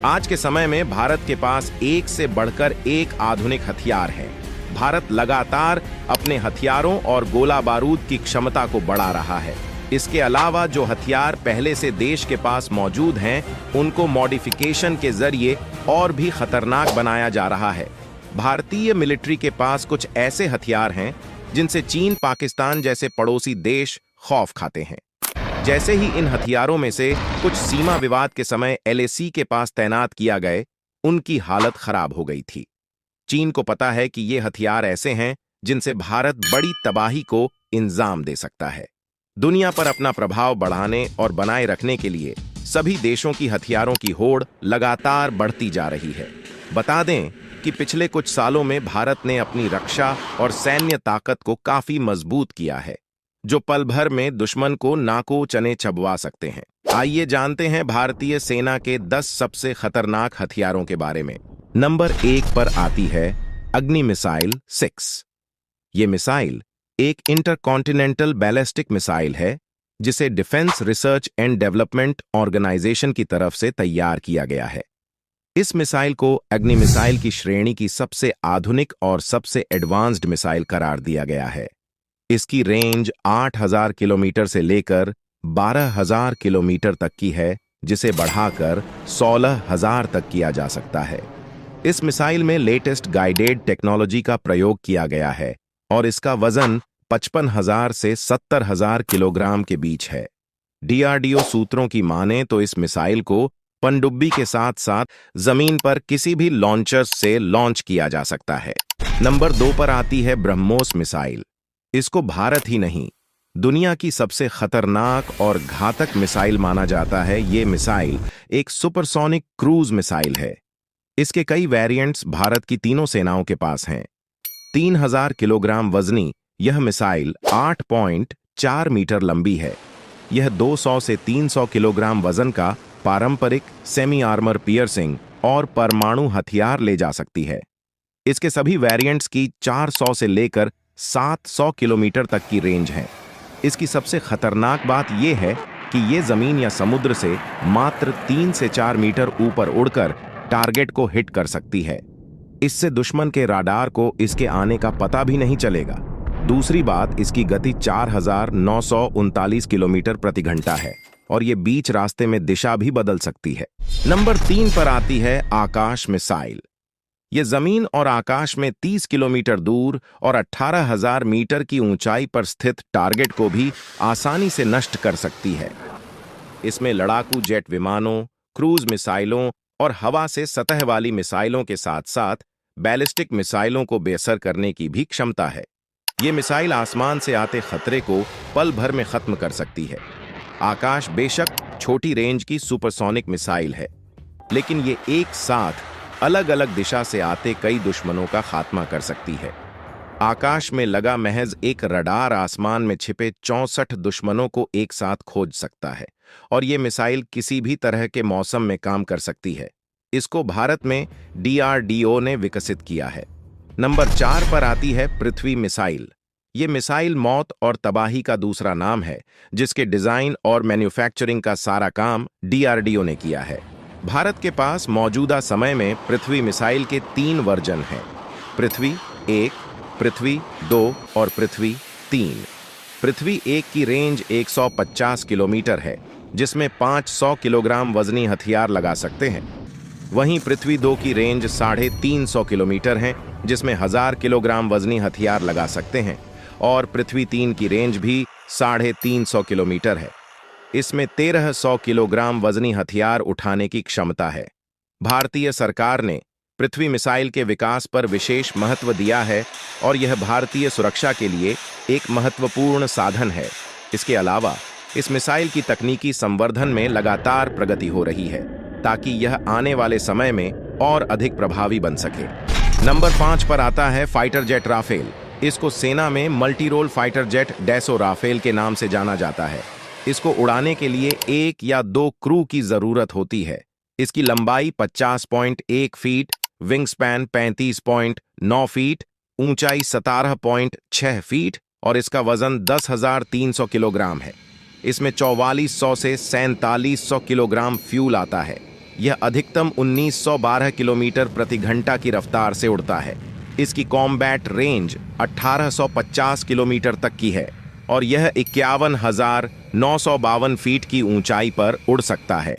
आज के समय में भारत के पास एक से बढ़कर एक आधुनिक हथियार है। भारत लगातार अपने हथियारों और गोला बारूद की क्षमता को बढ़ा रहा है। इसके अलावा जो हथियार पहले से देश के पास मौजूद हैं, उनको मॉडिफिकेशन के जरिए और भी खतरनाक बनाया जा रहा है। भारतीय मिलिट्री के पास कुछ ऐसे हथियार हैं जिनसे चीन, पाकिस्तान जैसे पड़ोसी देश खौफ खाते हैं। जैसे ही इन हथियारों में से कुछ सीमा विवाद के समय LAC के पास तैनात किया गए, उनकी हालत खराब हो गई थी। चीन को पता है कि ये हथियार ऐसे हैं जिनसे भारत बड़ी तबाही को इंजाम दे सकता है। दुनिया पर अपना प्रभाव बढ़ाने और बनाए रखने के लिए सभी देशों की हथियारों की होड़ लगातार बढ़ती जा रही है। बता दें कि पिछले कुछ सालों में भारत ने अपनी रक्षा और सैन्य ताकत को काफी मजबूत किया है, जो पल भर में दुश्मन को नाको चने चबवा सकते हैं। आइए जानते हैं भारतीय सेना के 10 सबसे खतरनाक हथियारों के बारे में। नंबर 1 पर आती है अग्नि मिसाइल 6। ये मिसाइल एक इंटरकॉन्टिनेंटल बैलिस्टिक मिसाइल है, जिसे defence research and development organisation की तरफ से तैयार किया गया है। इस मिसाइल को अग्नि मिसाइल की श्रेणी की सबसे आधुनिक और सबसे एडवांस्ड मिसाइल करार दिया गया है। इसकी रेंज 8000 किलोमीटर से लेकर 12000 किलोमीटर तक की है, जिसे बढ़ाकर 16000 तक किया जा सकता है। इस मिसाइल में लेटेस्ट गाइडेड टेक्नोलॉजी का प्रयोग किया गया है और इसका वजन 55,000 से 70,000 किलोग्राम के बीच है। DRDO सूत्रों की माने तो इस मिसाइल को पनडुब्बी के साथ साथ जमीन पर किसी भी लॉन्चर से लॉन्च किया जा सकता है। नंबर 2 पर आती है ब्रह्मोस मिसाइल। इसको भारत ही नहीं, दुनिया की सबसे खतरनाक और घातक मिसाइल माना जाता है। ये मिसाइल एक सुपरसोनिक क्रूज मिसाइल है। इसके कई वेरिएंट्स भारत की तीनों सेनाओं के पास हैं। 3000 किलोग्राम वजनी यह मिसाइल 8.4 मीटर लंबी है। यह 200 से 300 किलोग्राम वजन का पारंपरिक सेमी आर्मर पियर्सिंग और परमाणु हथियार ले जा सकती है। इसके सभी वेरिएंट्स की 400 से लेकर 700 किलोमीटर तक की रेंज है। इसकी सबसे खतरनाक बात यह है कि यह जमीन या समुद्र से मात्र 3 से 4 मीटर ऊपर उड़कर टारगेट को हिट कर सकती है। इससे दुश्मन के राडार को इसके आने का पता भी नहीं चलेगा। दूसरी बात, इसकी गति 4939 किलोमीटर प्रति घंटा है और यह बीच रास्ते में दिशा भी बदल सकती है। नंबर 3 पर आती है आकाश मिसाइल। यह जमीन और आकाश में 30 किलोमीटर दूर और 18,000 मीटर की ऊंचाई पर स्थित टारगेट को भी आसानी से नष्ट कर सकती है। इसमें लड़ाकू जेट विमानों, क्रूज मिसाइलों और हवा से सतह वाली मिसाइलों के साथ साथ बैलिस्टिक मिसाइलों को बेअसर करने की भी क्षमता है। ये मिसाइल आसमान से आते खतरे को पल भर में खत्म कर सकती है। आकाश बेशक छोटी रेंज की सुपरसोनिक मिसाइल है, लेकिन ये एक साथ अलग अलग दिशा से आते कई दुश्मनों का खात्मा कर सकती है। आकाश में लगा महज एक रडार आसमान में छिपे 64 दुश्मनों को एक साथ खोज सकता है और ये मिसाइल किसी भी तरह के मौसम में काम कर सकती है। इसको भारत में DRDO ने विकसित किया है। नंबर 4 पर आती है पृथ्वी मिसाइल। ये मिसाइल मौत और तबाही का दूसरा नाम है, जिसके डिजाइन और मैन्युफैक्चरिंग का सारा काम DRDO ने किया है। भारत के पास मौजूदा समय में पृथ्वी मिसाइल के 3 वर्जन हैं: पृथ्वी 1, पृथ्वी 2 और पृथ्वी 3। पृथ्वी 1 की रेंज 150 किलोमीटर है, जिसमें 500 किलोग्राम वजनी हथियार लगा सकते हैं। वहीं पृथ्वी 2 की रेंज 350 किलोमीटर है, जिसमें 1000 किलोग्राम वजनी हथियार लगा सकते हैं। और पृथ्वी 3 की रेंज भी 350 किलोमीटर है। इसमें 1300 किलोग्राम वजनी हथियार उठाने की क्षमता है। भारतीय सरकार ने पृथ्वी मिसाइल के विकास पर विशेष महत्व दिया है और यह भारतीय सुरक्षा के लिए एक महत्वपूर्ण साधन है। इसके अलावा इस मिसाइल की तकनीकी संवर्धन में लगातार प्रगति हो रही है, ताकि यह आने वाले समय में और अधिक प्रभावी बन सके। नंबर 5 पर आता है फाइटर जेट राफेल। इसको सेना में multi role fighter jet Dassault Rafale के नाम से जाना जाता है। इसको उड़ाने के लिए 1 या 2 क्रू की जरूरत होती है। इसकी लंबाई 50.1 फीट, विंग स्पैन 35.9 फीट, ऊंचाई 17.6 फीट और इसका वजन 10,300 किलोग्राम है। इसमें 4400 से 4700 किलोग्राम फ्यूल आता है। यह अधिकतम 1912 किलोमीटर प्रति घंटा की रफ्तार से उड़ता है। इसकी कॉम्बैट रेंज 1850 किलोमीटर तक की है और यह 51,952 फीट की ऊंचाई पर उड़ सकता है।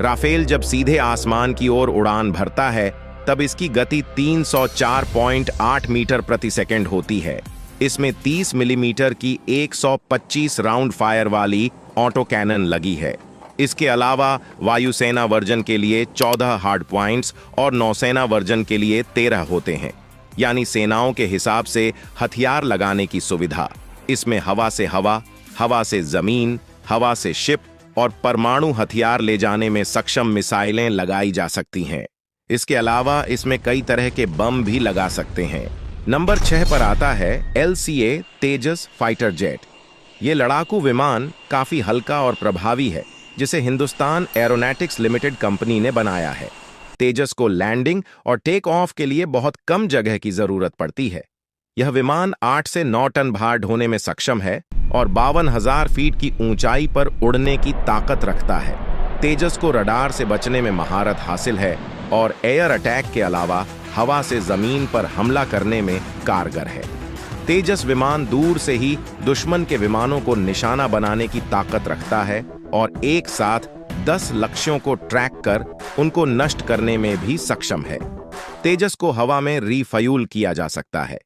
राफेल जब सीधे आसमान की ओर उड़ान भरता है तब इसकी गति 304.8 मीटर प्रति सेकंड होती है। इसमें 30 मिलीमीटर की 125 राउंड फायर वाली ऑटो कैनन लगी है। इसके अलावा वायुसेना वर्जन के लिए 14 हार्ड पॉइंट्स और नौसेना वर्जन के लिए 13 होते हैं, यानी सेनाओं के हिसाब से हथियार लगाने की सुविधा। इसमें हवा से हवा, हवा से जमीन, हवा से शिप और परमाणु हथियार ले जाने में सक्षम मिसाइलें लगाई जा सकती हैं। इसके अलावा इसमें कई तरह के बम भी लगा सकते हैं। नंबर 6 पर आता है LCA तेजस फाइटर जेट। ये लड़ाकू विमान काफी हल्का और प्रभावी है, जिसे हिंदुस्तान एरोनॉटिक्स लिमिटेड कंपनी ने बनाया है। तेजस को लैंडिंग और टेक ऑफ के लिए बहुत कम जगह की जरूरत पड़ती है। यह विमान 8 से 9 टन भार ढोने में सक्षम है और 52,000 फीट की ऊंचाई पर उड़ने की ताकत रखता है। तेजस को रडार से बचने में महारत हासिल है और एयर अटैक के अलावा हवा से जमीन पर हमला करने में कारगर है। तेजस विमान दूर से ही दुश्मन के विमानों को निशाना बनाने की ताकत रखता है और एक साथ 10 लक्ष्यों को ट्रैक कर उनको नष्ट करने में भी सक्षम है। तेजस को हवा में रीफ्यूल किया जा सकता है।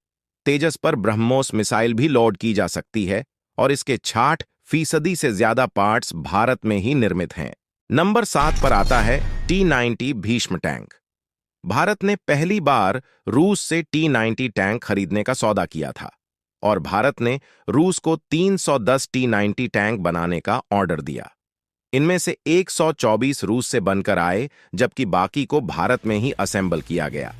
तेजस पर ब्रह्मोस मिसाइल भी लोड की जा सकती है और इसके 60% से ज्यादा पार्ट्स भारत में ही निर्मित हैं। नंबर 7 पर आता है T-90 भीष्म टैंक। भारत ने पहली बार रूस से T-90 टैंक खरीदने का सौदा किया था और भारत ने रूस को 310 T-90 टैंक बनाने का ऑर्डर दिया। इनमें से 124 रूस से बनकर आए, जबकि बाकी को भारत में ही असेंबल किया गया।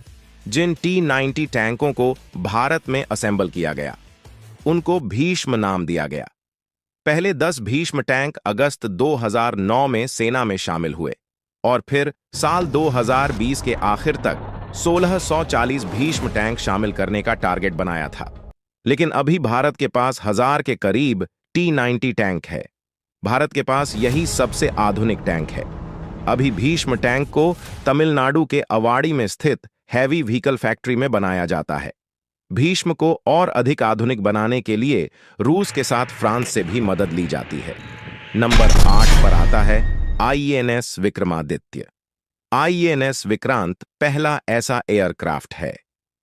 जिन T-90 टैंकों को भारत में असेंबल किया गया उनको भीष्म नाम दिया गया। पहले 10 भीष्म टैंक अगस्त 2009 में सेना में शामिल हुए और फिर साल 2020 के आखिर तक 1640 भीष्म टैंक शामिल करने का टारगेट बनाया था। लेकिन अभी भारत के पास 1000 के करीब T-90 टैंक है। भारत के पास यही सबसे आधुनिक टैंक है। अभी भीष्म टैंक को तमिलनाडु के अवाड़ी में स्थित हैवी व्हीकल फैक्ट्री में बनाया जाता है। भीष्म को और अधिक आधुनिक बनाने के लिए रूस के साथ फ्रांस से भी मदद ली जाती है। नंबर 8 पर आता है INS विक्रमादित्य। INS विक्रांत पहला ऐसा एयरक्राफ्ट है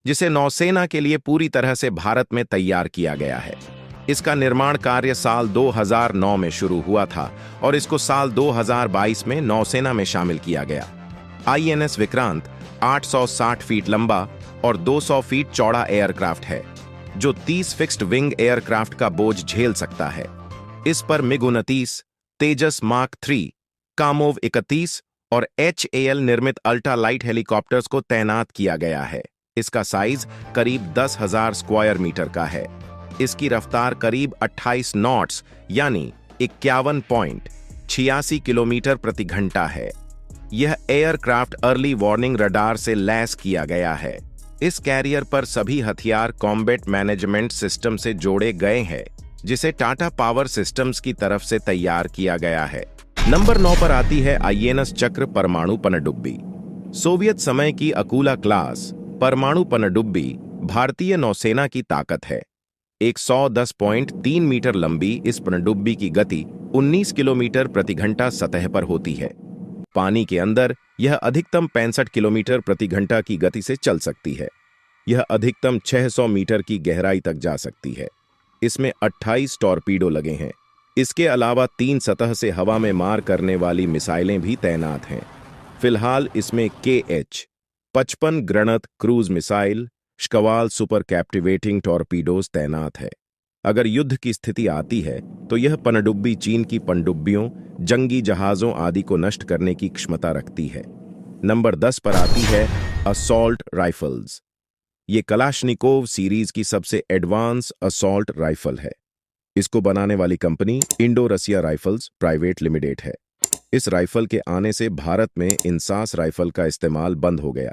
जिसे नौसेना के लिए पूरी तरह से भारत में तैयार किया गया है। इसका निर्माण कार्य साल 2009 में शुरू हुआ था और इसको साल 2022 में नौसेना में शामिल किया गया। INS विक्रांत 860 फीट लंबा और 200 फीट चौड़ा एयरक्राफ्ट है, जो 30 फिक्स्ड विंग एयरक्राफ्ट का बोझ झेल सकता है। इस पर MiG-29, तेजस मार्क 3, कामोव 31 और HAL निर्मित अल्ट्रा लाइट हेलीकॉप्टर्स को तैनात किया गया है। इसका साइज करीब 10,000 स्क्वायर मीटर का है। इसकी रफ्तार करीब 28 नॉट्स यानी 51.86 किलोमीटर प्रति घंटा है। यह एयरक्राफ्ट अर्ली वार्निंग रडार से लैस किया गया है। इस कैरियर पर सभी हथियार कॉम्बैट मैनेजमेंट सिस्टम से जोड़े गए हैं, जिसे टाटा पावर सिस्टम्स की तरफ से तैयार किया गया है। नंबर 9 पर आती है INS चक्र परमाणु पनडुब्बी। सोवियत समय की अकूला क्लास परमाणु पनडुब्बी भारतीय नौसेना की ताकत है। 110.3 मीटर लंबी इस पनडुब्बी की गति 19 किलोमीटर प्रति घंटा सतह पर होती है। पानी के अंदर यह अधिकतम 65 किलोमीटर प्रति घंटा की गति से चल सकती है। यह अधिकतम 600 मीटर की गहराई तक जा सकती है। इसमें 28 टॉर्पीडो लगे हैं। इसके अलावा 3 सतह से हवा में मार करने वाली मिसाइलें भी तैनात हैं। फिलहाल इसमें KH-55 Granat cruise missile, Shkval super captivating torpedoes तैनात है। अगर युद्ध की स्थिति आती है तो यह पनडुब्बी चीन की पनडुब्बियों, जंगी जहाजों आदि को नष्ट करने की क्षमता रखती है। नंबर 10 पर आती है असॉल्ट राइफल्स। ये कलाशनिकोव सीरीज की सबसे एडवांस असॉल्ट राइफल है। इसको बनाने वाली कंपनी इंडो रसिया राइफल्स प्राइवेट लिमिटेड है। इस राइफल के आने से भारत में इंसास राइफल का इस्तेमाल बंद हो गया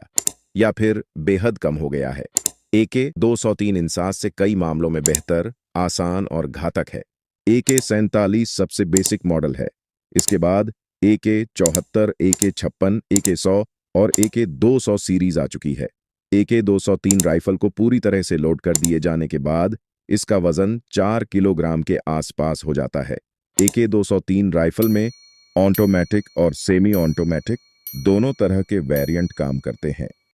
या फिर बेहद कम हो गया है। AK-203 इंसास से कई मामलों में बेहतर, आसान और घातक है। AK-47 सबसे बेसिक मॉडल है। इसके बाद AK-74, AK-56, AK-100 और AK-200 सीरीज आ चुकी है। AK-203 राइफल को पूरी तरह से लोड कर दिए जाने के बाद इसका वजन 4 किलोग्राम के आसपास हो जाता है। AK-203 राइफल में ऑटोमेटिक और सेमी ऑटोमेटिक दोनों तरह के वेरिएंट काम करते हैं।